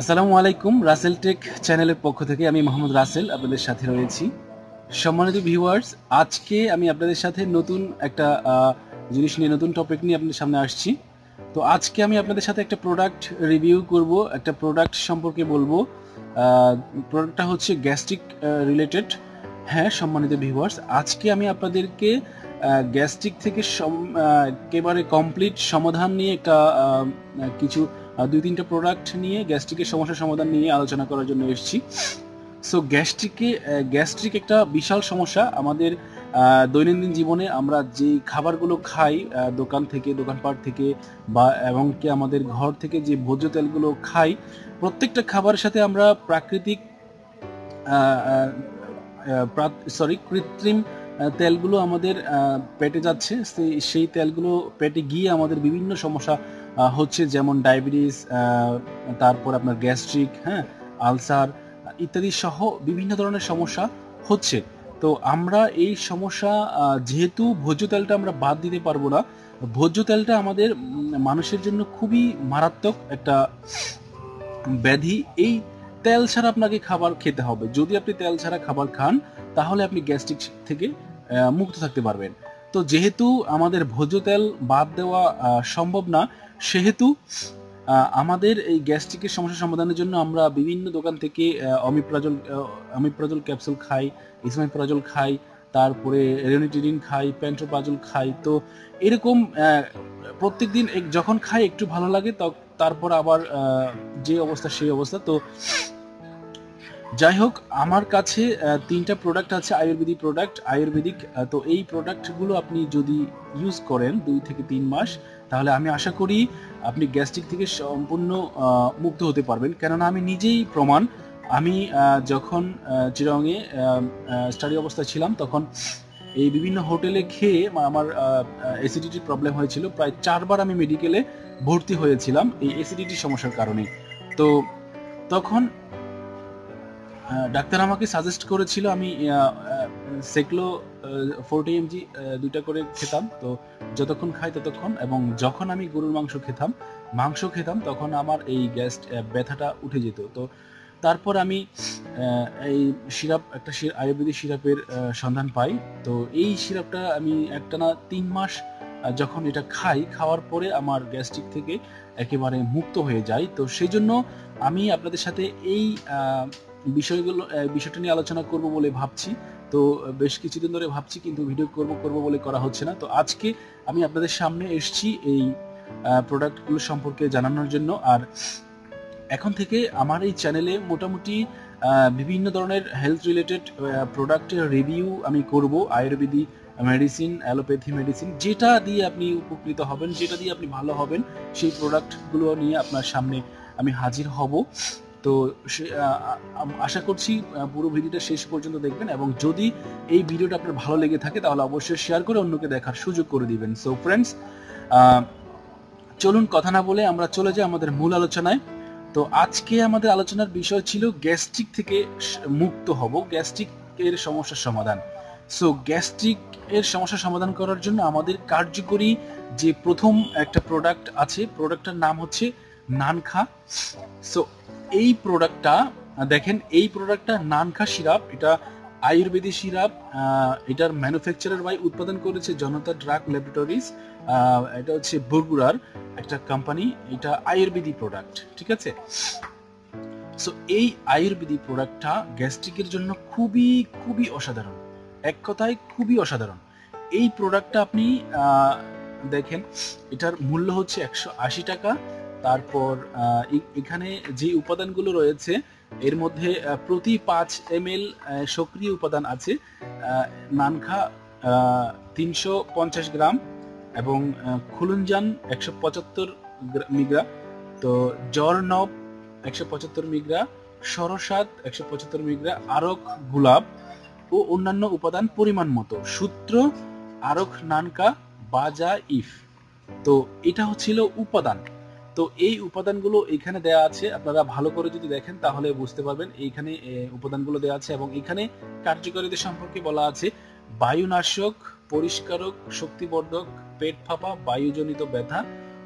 আসসালামু আলাইকুম। রাসেল টেক চ্যানেলের পক্ষ থেকে আমি মোহাম্মদ রাসেল আপনাদের সাথে রয়েছি। সম্মানিত ভিউয়ার্স, আজকে আমি আপনাদের সাথে নতুন একটা জিনিস নিয়ে, নতুন টপিক নিয়ে আপনাদের সামনে আসছি। তো আজকে আমি আপনাদের সাথে একটা প্রোডাক্ট রিভিউ করব, একটা প্রোডাক্ট সম্পর্কে বলবো। প্রোডাক্টটা হচ্ছে গ্যাস্ট্রিক রিলেটেড। হ্যাঁ সম্মানিত ভিউয়ার্স, আজকে আমি আপনাদেরকে গ্যাস্ট্রিক থেকে একেবারে কমপ্লিট সমাধান নিয়ে একটা কিছু 2-3টা প্রোডাক্ট নিয়ে গ্যাস্ট্রিকের সমস্যার সমাধান নিয়ে আলোচনা করার জন্য এসেছি। সো গ্যাস্ট্রিক একটা বিশাল সমস্যা আমাদের দৈনন্দিন জীবনে। আমরা যে খাবারগুলো খাই দোকান থেকে, দোকানপাট থেকে, বা এবং কি আমাদের ঘর থেকে যে ভোজ্য তেলগুলো খাই, প্রত্যেকটা খাবারের সাথে আমরা কৃত্রিম তেলগুলো আমাদের পেটে যাচ্ছে। সেই তেলগুলো পেটে গিয়ে আমাদের বিভিন্ন সমস্যা হচ্ছে, যেমন ডায়াবেটিস, তারপর আপনার গ্যাস্ট্রিক, আলসার ইত্যাদি সহ বিভিন্ন ধরনের সমস্যা হচ্ছে। তো আমরা এই সমস্যা, যেহেতু ভোজ্য তেলটা আমরা বাদ দিতে পারবো না, ভোজ্য তেলটা আমাদের মানুষের জন্য খুবই মারাত্মক একটা ব্যাধি। এই তেল ছাড়া আপনাকে খাবার খেতে হবে। যদি আপনি তেল ছাড়া খাবার খান তাহলে আপনি গ্যাস্ট্রিক থেকে মুক্ত থাকতে পারবেন। তো যেহেতু আমাদের ভোজ্য তেল বাদ দেওয়া সম্ভব না, সেহেতু আমাদের এই গ্যাস্ট্রিকের সমস্যা সমাধানের জন্য আমরা বিভিন্ন দোকান থেকে অমিপ্রাজল ক্যাপসুল খাই, ইসমাইপ্রাজল খাই, তারপরে রেনিটিডিন খাই, প্যান্টোপ্রাজল খাই। তো এরকম প্রত্যেকদিন যখন খাই একটু ভালো লাগে, তারপর আবার যে অবস্থা সেই অবস্থা। তো যাই হোক, আমার কাছে 3টা প্রোডাক্ট আছে, আয়ুর্বেদিক। তো এই প্রোডাক্টগুলো আপনি যদি ইউজ করেন 2 থেকে 3 মাস, তাহলে আমি আশা করি আপনি গ্যাস্ট্রিক থেকে সম্পূর্ণ মুক্ত হতে পারবেন। কেননা আমি নিজেই প্রমাণ। আমি যখন চিরাঙে স্টাডি অবস্থায় ছিলাম, তখন এই বিভিন্ন হোটেলে খেয়ে আমার অ্যাসিডিটির প্রবলেম হয়েছিল। প্রায় 4 বার আমি মেডিকেলে ভর্তি হয়েছিলাম এই অ্যাসিডিটির সমস্যার কারণে। তো তখন ডাক্তার আমাকে সাজেস্ট করেছিল আমি সেকলো 40 mg 2টা করে খেতাম। তো যতক্ষণ খাই ততক্ষণ, এবং যখন আমি গরুর মাংস খেতাম তখন আমার এই ব্যথাটা উঠে যেত। তো তারপর আমি এই একটা আয়ুর্বেদিক সিরাপের সন্ধান পাই। তো এই সিরাপটা আমি একটানা 3 মাস যখন এটা খাওয়ার পরে আমার গ্যাস্ট্রিক থেকে একেবারে মুক্ত হয়ে যায়। তো সেই জন্য আমি আপনাদের সাথে এই বিষয়টা নিয়ে আলোচনা করব বলে ভাবছি। তো বেশ কিছুদিন ধরে ভাবছি, কিন্তু ভিডিও করব বলে করা হচ্ছে না। তো আজকে আমি আপনাদের সামনে এসেছি এই প্রোডাক্টগুলো সম্পর্কে জানানোর জন্য। আর এখন থেকে আমার এই চ্যানেলে মোটামুটি বিভিন্ন ধরনের হেলথ রিলেটেড প্রোডাক্টের রিভিউ আমি করব। আয়ুর্বেদিক মেডিসিন, অ্যালোপ্যাথি মেডিসিন, যেটা দিয়ে আপনি উপকৃত হবেন, যেটা দিয়ে আপনি ভালো হবেন, সেই প্রোডাক্টগুলো নিয়ে আপনার সামনে আমি হাজির হব। তো আশা করছি পুরো ভিডিওটা শেষ পর্যন্ত দেখবেন, এবং যদি এই ভিডিওটা আপনার ভালো লেগে থাকে তাহলে অবশ্যই শেয়ার করে অন্যকে দেখার সুযোগ করে দিবেন। সো ফ্রেন্ডস, চলুন কথা না বলে আমরা চলে যাই আমাদের মূল আলোচনায়। তো আজকে আমাদের আলোচনার বিষয় ছিল গ্যাস্ট্রিক থেকে মুক্ত হব, গ্যাস্ট্রিক এর সমস্যার সমাধান। সো গ্যাস্ট্রিক এর সমস্যা সমাধান করার জন্য আমাদের কার্যকরী যে প্রথম একটা প্রোডাক্ট আছে, প্রোডাক্টটার নাম হচ্ছে নানখা। সো এই প্রোডাক্টটা দেখেন, এই প্রোডাক্টটা নানখা সিরাপ, এটা আয়ুর্বেদিক সিরাপ। এটার ম্যানুফ্যাকচারার বাই উৎপাদন করেছে জনতা ড্রাগ ল্যাবরেটরিজ। এটা হচ্ছে বগুড়ার একটা কোম্পানি। এটা আয়ুর্বেদিক প্রোডাক্ট, ঠিক আছে। সো এই আয়ুর্বেদিক প্রোডাক্টটা গ্যাস্ট্রিকের জন্য খুবই খুবই অসাধারণ, এক কথায় খুবই অসাধারণ। এই প্রোডাক্টটা আপনি দেখেন, এটার মূল্য হচ্ছে 180 টাকা। তারপর এখানে যে উপাদানগুলো রয়েছে, এর মধ্যে প্রতি 5 ml সক্রিয় উপাদান আছে। নানখা 350 গ্রাম, এবং খুলুনজান 175 মিগ্রা, তো জরনব 175 মিগ্রা, সরসাদ 175 মিগ্রা, আরক গুলাব ও অন্যান্য উপাদান পরিমাণ মতো। সূত্র আরক নানকা বাজা ইফ। তো এটা হচ্ছিল উপাদান। তো এই উপাদানগুলো এখানে দেয়া আছে, আপনারা ভালো করে যদি দেখেন তাহলে বুঝতে পারবেন। এইখানে উপাদানগুলো দেয়া আছে, এবং এখানে কার্যকারিতা সম্পর্কে বলা আছে: বায়ুনাশক, পরিষ্কারক, শক্তিবর্ধক, পেট ফাঁপা, বায়ুজনিত ব্যথা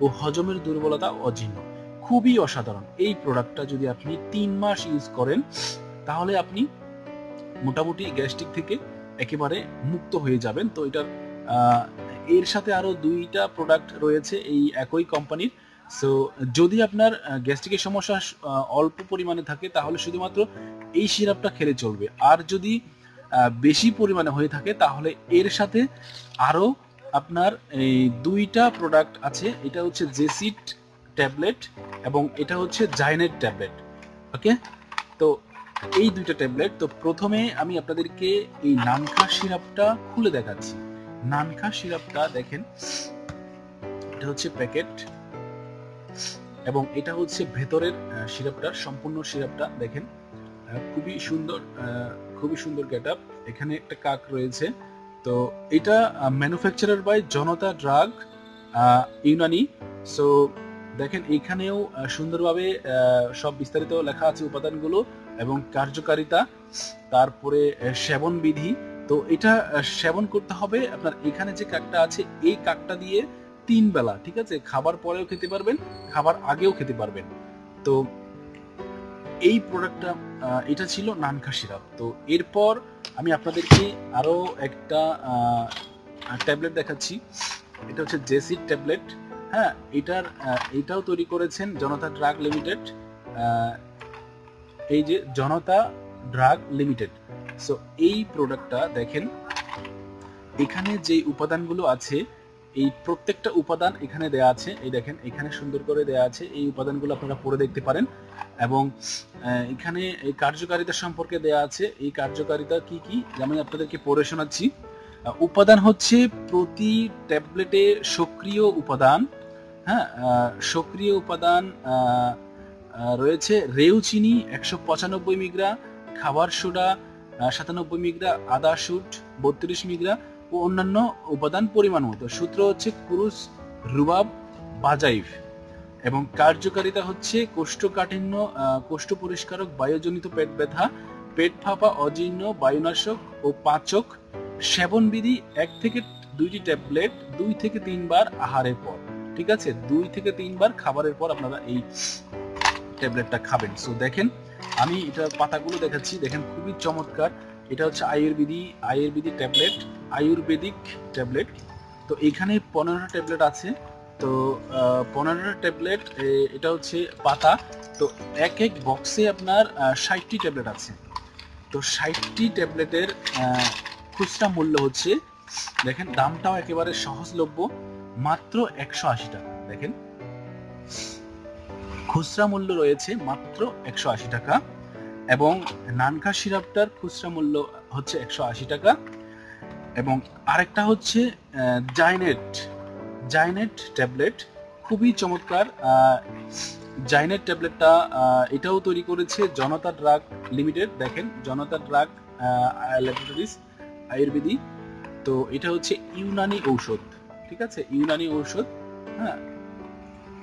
ও হজমের দুর্বলতা, অজীর্ণ। খুবই অসাধারণ। এই প্রোডাক্টটা যদি আপনি 3 মাস ইউজ করেন তাহলে আপনি মোটামুটি গ্যাস্ট্রিক থেকে একেবারে মুক্ত হয়ে যাবেন। তো এটার এর সাথে আরো 2টা প্রোডাক্ট রয়েছে এই একই কোম্পানির। সো যদি আপনার গ্যাস্ট্রিকের সমস্যা অল্প পরিমাণে থাকে তাহলে শুধুমাত্র এই সিরাপটা খেলে চলবে। আর যদি বেশি পরিমাণে হয়ে থাকে তাহলে এর সাথে আরো আপনার এই 2টা প্রোডাক্ট আছে। এটা হচ্ছে জেসিট ট্যাবলেট এবং এটা হচ্ছে জাইনেট ট্যাবলেট। ওকে, তো এই 2টা ট্যাবলেট। তো প্রথমে আমি আপনাদেরকে এই নানখা সিরাপটা খুলে দেখাচ্ছি। নানখা সিরাপটা দেখেন, এটা হচ্ছে প্যাকেট এবং এটা হচ্ছে ভেতরের সিরাপটার সম্পূর্ণ সিরাপটা দেখেন, খুবই সুন্দর গেটআপ। এখানে একটা কাক রয়েছে। তো এটা manufacturer by Janata drug Unani. So দেখেন এখানেও সুন্দরভাবে সব বিস্তারিত লেখা আছে উপাদানগুলো এবং কার্যকারিতা, তারপরে সেবন বিধি। তো এটা সেবন করতে হবে আপনার এখানে যে কাকটা আছে এই কাকটা দিয়ে 3 বেলা, ঠিক আছে, খাবার পরেও খেতে পারবেন, খাবার আগেও খেতে পারবেন। তো এই প্রোডাক্টটা এটা ছিল নানখা সিরাপ। তো এরপর আমি আপনাদেরকে আরো একটা ট্যাবলেট দেখাচ্ছি। এটা হচ্ছে জেসিট ট্যাবলেট। হ্যাঁ, এটাও তৈরি করেছেন জনতা ড্রাগ লিমিটেড। এই যে জনতা ড্রাগ লিমিটেড। সো এই প্রোডাক্টটা দেখেন, এখানে যে উপাদানগুলো আছে এই প্রত্যেকটা উপাদান এখানে দেয়া আছে। এই দেখেন এখানে সুন্দর করে দেয়া আছে, এই উপাদানগুলো আপনারা পড়ে দেখতে পারেন। এবং এখানে এই কার্যকারিতা সম্পর্কে দেয়া আছে। এই কার্যকারিতা কি কি আমি আপনাদেরকে পড়ে শোনাচ্ছি। উপাদান হচ্ছে প্রতি ট্যাবলেটে সক্রিয় উপাদান। হ্যাঁ, সক্রিয় উপাদান রয়েছে রেউচিনি 195 মিগ্রা, খাবার সোডা 97 মিগ্রা, আদা শুট 32 মিগ্রা ও অন্যান্য উপাদান পরিমাণ মতো। সূত্র হচ্ছে ক্রুস রুবাব বাজাইভ। এবং কার্যকারিতা হচ্ছে কোষ্ঠকাঠিন্য, কোষ্ঠ পরিষ্কারক, বায়ুজনিত পেট ব্যথা, পেট ফাঁপা, অজীর্ণ, বায়ুনাশক ও পাচক। সেবন বিধি 1 থেকে 2টি ট্যাবলেট 2 থেকে 3 বার আহারের পর, ঠিক আছে, 2 থেকে 3 বার খাবারের পর আপনারা এই ট্যাবলেটটা খাবেন। সো দেখেন আমি এটা পাতাগুলো দেখাচ্ছি, দেখেন খুবই চমৎকার। এটা হচ্ছে আয়ুর্বেদিক ট্যাবলেট, আয়ুর্বেদিক ট্যাবলেট। তো এখানে 15টা ট্যাবলেট আছে। তো 15টা ট্যাবলেট, এটা হচ্ছে পাতা। তো এক বক্সে আপনার 60টি ট্যাবলেট আছে। তো 60টি ট্যাবলেটের খুচরা মূল্য হচ্ছে, দেখেন দামটাও একেবারে সহজলভ্য, মাত্র 180 টাকা। দেখেন খুচরা মূল্য রয়েছে মাত্র 180 টাকা। এবং নানখা সিরাপটার খুচরা মূল্য হচ্ছে 180 টাকা। এবং আরেকটা হচ্ছে জাইনেট ট্যাবলেট, খুবই চমৎকার। জাইনেট ট্যাবলেটটা এটাও তৈরি করেছে জনতা ড্রাগ লিমিটেড। দেখেন জনতা ড্রাগ ল্যাবরেটরিজ আয়ুর্বেদিক। তো এটা হচ্ছে ইউনানি ঔষধ, ঠিক আছে, ইউনানি ঔষধ। হ্যাঁ,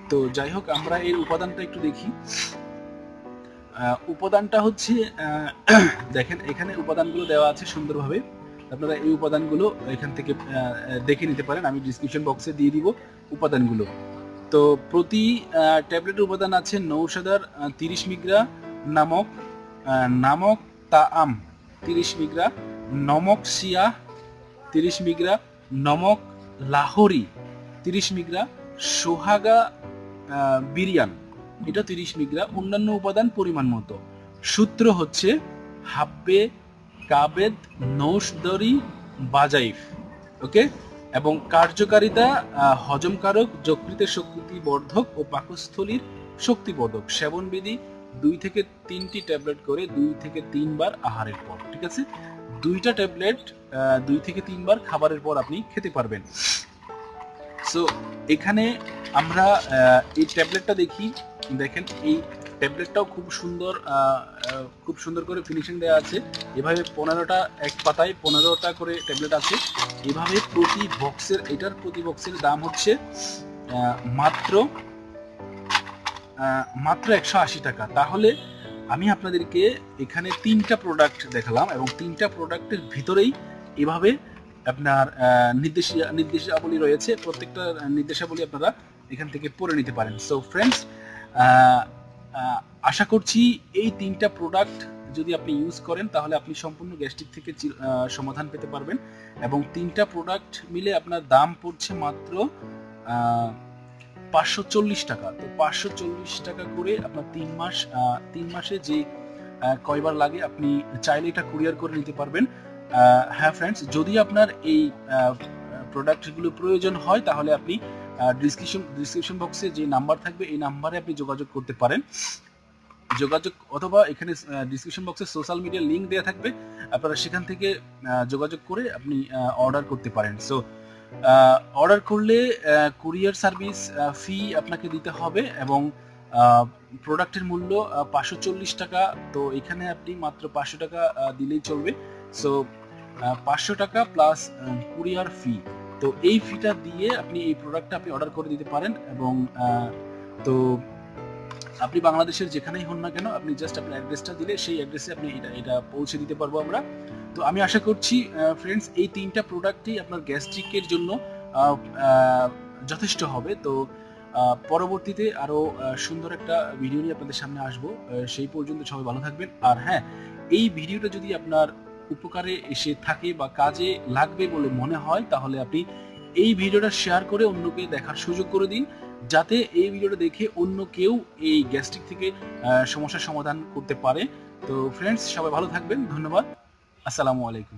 তো যাই হোক আমরা এর উপাদানটা একটু দেখি। উপাদানটা হচ্ছে দেখেন এখানে উপাদানগুলো দেওয়া আছে সুন্দরভাবে, আপনারা এই উপাদানগুলো এখান থেকে দেখে নিতে পারেন। আমি ডিসক্রিপশন বক্সে দিয়ে দিব উপাদানগুলো। তো প্রতি ট্যাবলেটের উপাদান আছে নৌশাদার 30 মিগ্রা, নামক তাআম 30 মিগ্রা, নমক সিয়া 30 মিগ্রা, নমক লাহোরি 30 মিগ্রা, সোহাগা বিরিয়ান এটা 30 মিগ্রা, অন্যান্য উপাদান পরিমাণ মতো। সূত্র হচ্ছে হাব্বে কাবেদ নৌশদরি বাজাইফ। ওকে, এবং কার্যকারিতা হজমকারক, যকৃতের শক্তিবর্ধক ও পাকস্থলীর শক্তিবর্ধক। সেবন বিধি 2 থেকে 3টি ট্যাবলেট করে 2 থেকে 3 বার আহারের পর, ঠিক আছে, 2টা ট্যাবলেট 2 থেকে 3 বার খাবারের পর আপনি খেতে পারবেন। সো এখানে আমরা এই ট্যাবলেটটা দেখি। দেখেন এই ট্যাবলেটটাও খুব সুন্দর করে ফিনিশিং দেওয়া আছে। এভাবে 15টা এক পাতায় 15টা করে ট্যাবলেট আছে। এভাবে প্রতি বক্সের দাম হচ্ছে মাত্র 180 টাকা। তাহলে আমি আপনাদেরকে এখানে 3টা প্রোডাক্ট দেখালাম এবং 3টা প্রোডাক্টের ভিতরেই এভাবে আপনার নির্দেশাবলী রয়েছে। প্রত্যেকটা নির্দেশাবলী আপনারা এখান থেকে পড়ে নিতে পারেন। সো ফ্রেন্ডস, আশা করছি এই 3টা প্রোডাক্ট যদি আপনি ইউজ করেন তাহলে আপনি সম্পূর্ণ গ্যাস্ট্রিক থেকে সমাধান পেতে পারবেন। এবং 3টা প্রোডাক্ট মিলে আপনার দাম পড়ছে মাত্র 540 টাকা। তো 540 টাকা করে আপনার 3 মাসে যে কয়বার লাগে আপনি চাইলে এটা কুরিয়ার করে নিতে পারবেন। হ্যাঁ ফ্রেন্ডস, যদি আপনার এই প্রোডাক্টগুলো প্রয়োজন হয় তাহলে আপনি ডিসক্রিপশন বক্সে যে নাম্বার থাকবে এই নাম্বারে আপনি যোগাযোগ করতে পারেন। অথবা এখানে ডিসক্রিপশন বক্সে সোশ্যাল মিডিয়া লিংক দেওয়া থাকবে, আপনারা সেখান থেকে যোগাযোগ করে আপনি অর্ডার করতে পারেন। সো অর্ডার করলে কুরিয়ার সার্ভিস ফি আপনাকে দিতে হবে এবং প্রোডাক্টের মূল্য 540 টাকা। তো এখানে আপনি মাত্র 500 টাকা দিলেই চলবে। সো 500 টাকা প্লাস কুরিয়ার ফি, তো এই ফিটা দিয়ে আপনি এই প্রোডাক্টটা আপনি অর্ডার করে দিতে পারেন। এবং তো আপনি বাংলাদেশের যেখানেই হন না কেন আপনি জাস্ট আপনার অ্যাড্রেসটা দিলে সেই অ্যাড্রেসে আপনি এটা পৌঁছে দিতে পারবো আমরা। তো আমি আশা করছি ফ্রেন্ডস এই 3টা প্রোডাক্টই আপনার গ্যাস্ট্রিকের জন্য যথেষ্ট হবে। তো পরবর্তীতে আরো সুন্দর একটা ভিডিও নিয়ে আপনাদের সামনে আসবো। সেই পর্যন্ত সবাই ভালো থাকবেন। আর হ্যাঁ, এই ভিডিওটা যদি আপনার উপকারে এসে থাকে বা কাজে লাগবে বলে মনে হয় তাহলে আপনি এই ভিডিওটা শেয়ার করে অন্যকে দেখার সুযোগ করে দিন, যাতে এই ভিডিওটা দেখে অন্য কেউ এই গ্যাস্ট্রিক থেকে সমস্যার সমাধান করতে পারে। তো ফ্রেন্ডস, সবাই ভালো থাকবেন। ধন্যবাদ। আসসালামু আলাইকুম।